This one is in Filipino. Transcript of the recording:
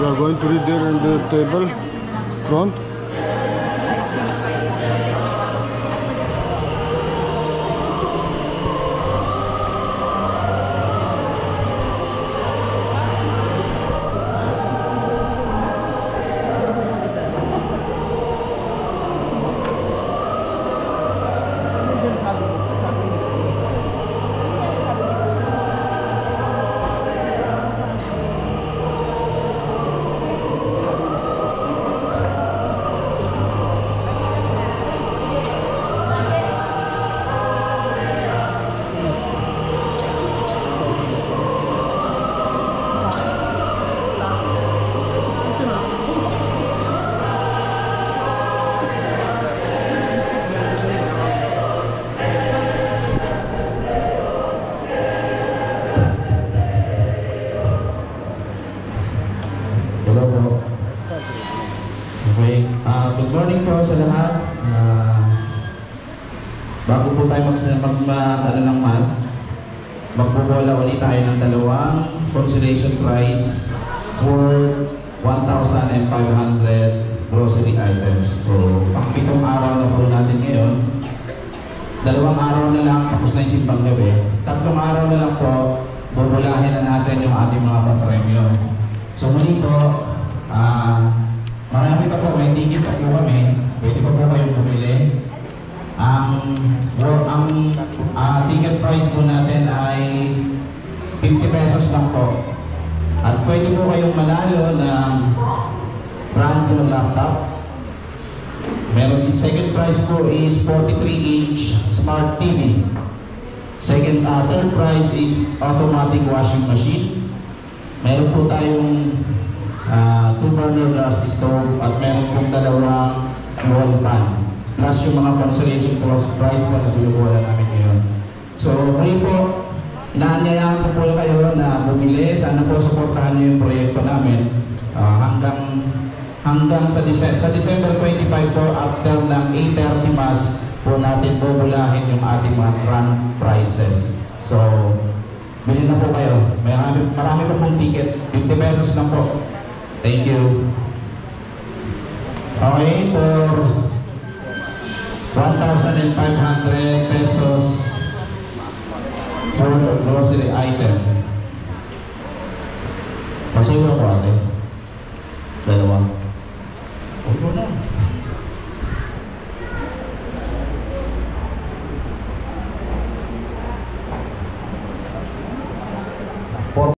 We are going to read there in the table front. Good morning po sa lahat. Bago po tayo ng mass, magbubola ulit tayo ng dalawang consolation prize for 1,500 grocery items. So, pang-pitong araw na po natin ngayon. 2 araw na lang, tapos na yung simbang gabi. 3 araw na lang po, bubulahin na natin yung ating mga papremyo. So, muli po, marami pa po, may ticket pa po kami. Pwede pa po kayong bumili. Ang ticket price po natin ay 50 pesos lang po. At pwede po kayong manalo ng brand new laptop. Meron yung second prize po is 43-inch smart TV. Third prize is automatic washing machine. Meron po tayong 2-burner gas stove at meron pong 2 wall pan. Plus yung mga consolation prize po na binubuhala namin ngayon. So, muli po, inaanyayahan po kayo na bumili. Sana po supportahan niyo yung proyekto namin hanggang sa December 25 po, after ng 8:30 mass po natin bubulahin yung ating mga grand prizes. So, bilhin na po kayo. Marami po pong ticket. 50 pesos lang po. Thank you. Okay, for 1,500 pesos for grocery item. Pasuyo ko ate.